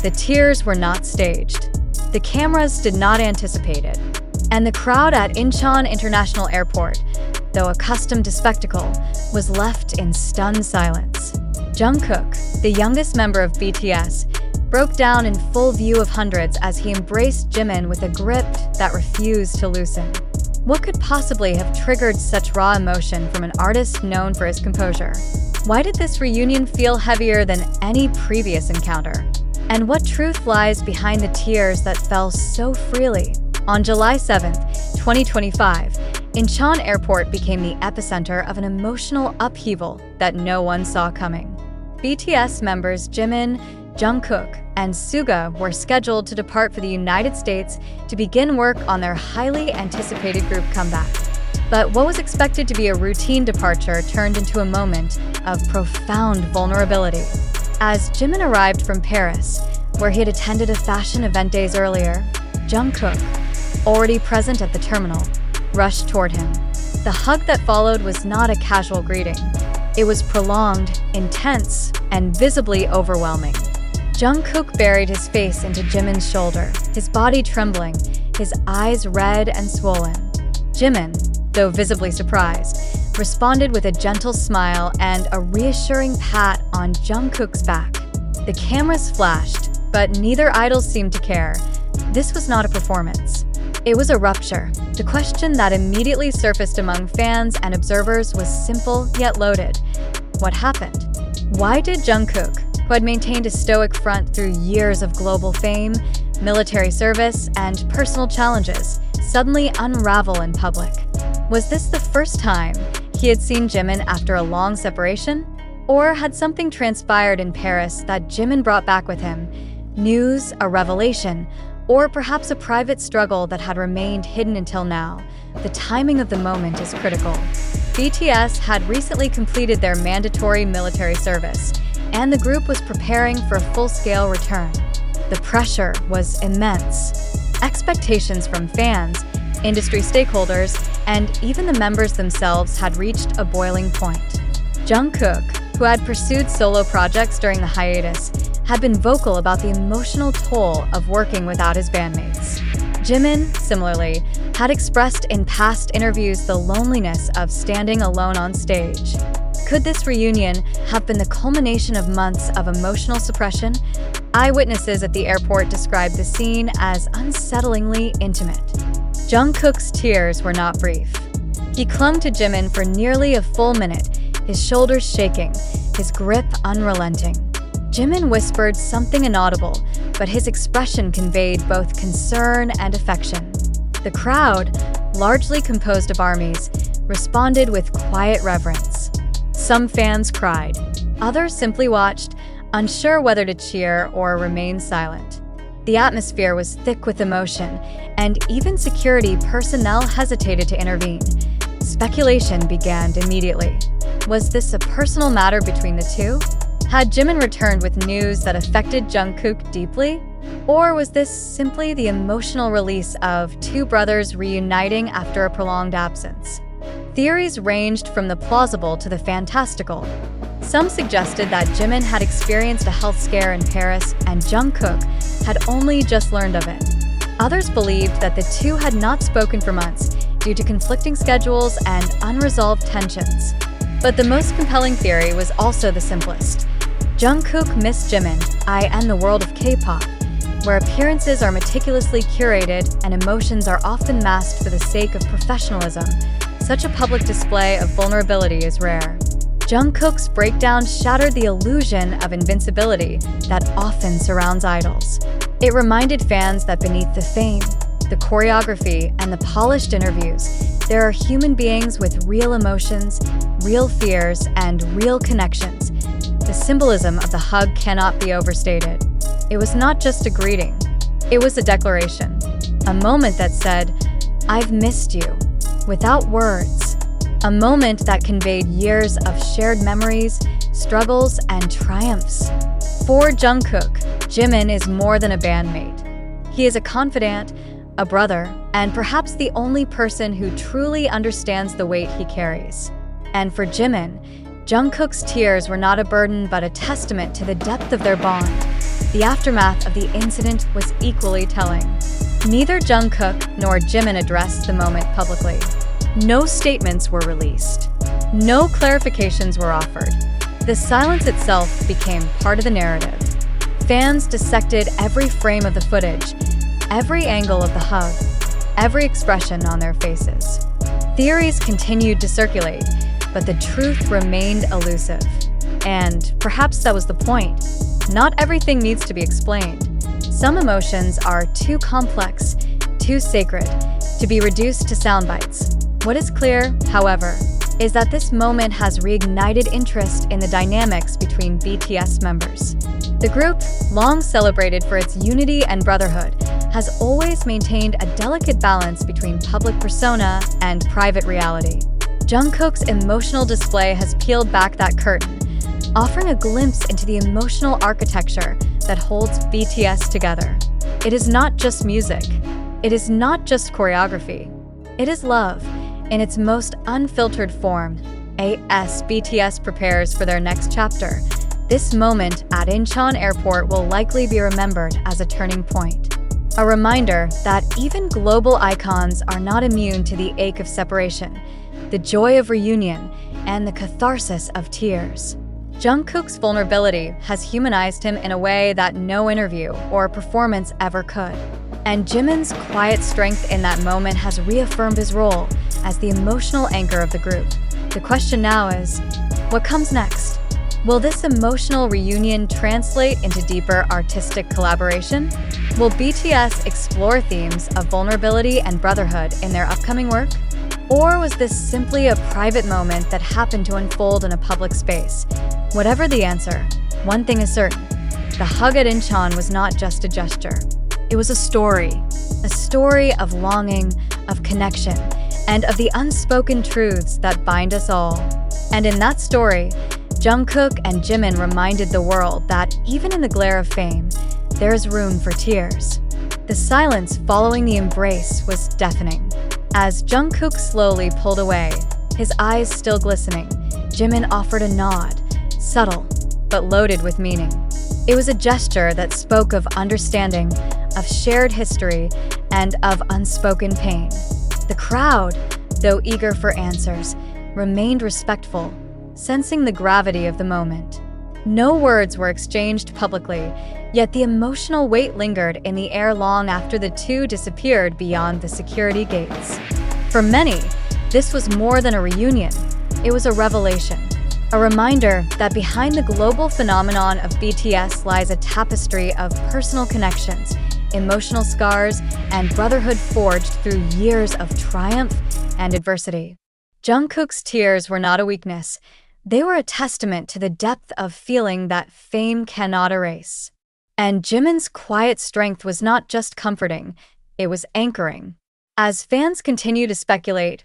The tears were not staged. The cameras did not anticipate it. And the crowd at Incheon International Airport, though accustomed to spectacle, was left in stunned silence. Jungkook, the youngest member of BTS, broke down in full view of hundreds as he embraced Jimin with a grip that refused to loosen. What could possibly have triggered such raw emotion from an artist known for his composure? Why did this reunion feel heavier than any previous encounter? And what truth lies behind the tears that fell so freely? On July 7, 2025, Incheon Airport became the epicenter of an emotional upheaval that no one saw coming. BTS members Jimin, Jungkook, and Suga were scheduled to depart for the United States to begin work on their highly anticipated group comeback. But what was expected to be a routine departure turned into a moment of profound vulnerability. As Jimin arrived from Paris, where he had attended a fashion event days earlier, Jungkook, already present at the terminal, rushed toward him. The hug that followed was not a casual greeting. It was prolonged, intense, and visibly overwhelming. Jungkook buried his face into Jimin's shoulder, his body trembling, his eyes red and swollen. Jimin, though visibly surprised, responded with a gentle smile and a reassuring pat on Jungkook's back. The cameras flashed, but neither idol seemed to care. This was not a performance. It was a rupture. The question that immediately surfaced among fans and observers was simple yet loaded. What happened? Why did Jungkook, who had maintained a stoic front through years of global fame, military service, and personal challenges, suddenly unravel in public? Was this the first time he had seen Jimin after a long separation? Or had something transpired in Paris that Jimin brought back with him? News, a revelation, or perhaps a private struggle that had remained hidden until now? The timing of the moment is critical. BTS had recently completed their mandatory military service, and the group was preparing for a full-scale return. The pressure was immense. Expectations from fans, industry stakeholders, and even the members themselves had reached a boiling point. Jungkook, who had pursued solo projects during the hiatus, had been vocal about the emotional toll of working without his bandmates. Jimin, similarly, had expressed in past interviews the loneliness of standing alone on stage. Could this reunion have been the culmination of months of emotional suppression? Eyewitnesses at the airport described the scene as unsettlingly intimate. Jungkook's tears were not brief. He clung to Jimin for nearly a full minute, his shoulders shaking, his grip unrelenting. Jimin whispered something inaudible, but his expression conveyed both concern and affection. The crowd, largely composed of armies, responded with quiet reverence. Some fans cried. Others simply watched, unsure whether to cheer or remain silent. The atmosphere was thick with emotion, and even security personnel hesitated to intervene. Speculation began immediately. Was this a personal matter between the two? Had Jimin returned with news that affected Jungkook deeply? Or was this simply the emotional release of two brothers reuniting after a prolonged absence? Theories ranged from the plausible to the fantastical. Some suggested that Jimin had experienced a health scare in Paris and Jungkook had only just learned of it. Others believed that the two had not spoken for months due to conflicting schedules and unresolved tensions. But the most compelling theory was also the simplest. Jungkook missed Jimin, and the world of K-pop, where appearances are meticulously curated and emotions are often masked for the sake of professionalism. Such a public display of vulnerability is rare. Jungkook's breakdown shattered the illusion of invincibility that often surrounds idols. It reminded fans that beneath the fame, the choreography, and the polished interviews, there are human beings with real emotions, real fears, and real connections. The symbolism of the hug cannot be overstated. It was not just a greeting. It was a declaration. A moment that said, "I've missed you," without words. A moment that conveyed years of shared memories, struggles, and triumphs. For Jungkook, Jimin is more than a bandmate. He is a confidant, a brother, and perhaps the only person who truly understands the weight he carries. And for Jimin, Jungkook's tears were not a burden but a testament to the depth of their bond. The aftermath of the incident was equally telling. Neither Jungkook nor Jimin addressed the moment publicly. No statements were released. No clarifications were offered. The silence itself became part of the narrative. Fans dissected every frame of the footage, every angle of the hug, every expression on their faces. Theories continued to circulate, but the truth remained elusive. And perhaps that was the point. Not everything needs to be explained. Some emotions are too complex, too sacred, to be reduced to sound bites. What is clear, however, is that this moment has reignited interest in the dynamics between BTS members. The group, long celebrated for its unity and brotherhood, has always maintained a delicate balance between public persona and private reality. Jungkook's emotional display has peeled back that curtain, offering a glimpse into the emotional architecture that holds BTS together. It is not just music. It is not just choreography. It is love, in its most unfiltered form. As BTS prepares for their next chapter, this moment at Incheon Airport will likely be remembered as a turning point. A reminder that even global icons are not immune to the ache of separation, the joy of reunion, and the catharsis of tears. Jungkook's vulnerability has humanized him in a way that no interview or performance ever could. And Jimin's quiet strength in that moment has reaffirmed his role as the emotional anchor of the group. The question now is, what comes next? Will this emotional reunion translate into deeper artistic collaboration? Will BTS explore themes of vulnerability and brotherhood in their upcoming work? Or was this simply a private moment that happened to unfold in a public space? Whatever the answer, one thing is certain. The hug at Incheon was not just a gesture. It was a story of longing, of connection, and of the unspoken truths that bind us all. And in that story, Jungkook and Jimin reminded the world that even in the glare of fame, there is room for tears. The silence following the embrace was deafening. As Jungkook slowly pulled away, his eyes still glistening, Jimin offered a nod, subtle, but loaded with meaning. It was a gesture that spoke of understanding, of shared history, and of unspoken pain. The crowd, though eager for answers, remained respectful, sensing the gravity of the moment. No words were exchanged publicly, yet the emotional weight lingered in the air long after the two disappeared beyond the security gates. For many, this was more than a reunion. It was a revelation. A reminder that behind the global phenomenon of BTS lies a tapestry of personal connections, emotional scars, and brotherhood forged through years of triumph and adversity. Jungkook's tears were not a weakness. They were a testament to the depth of feeling that fame cannot erase. And Jimin's quiet strength was not just comforting, it was anchoring. As fans continue to speculate,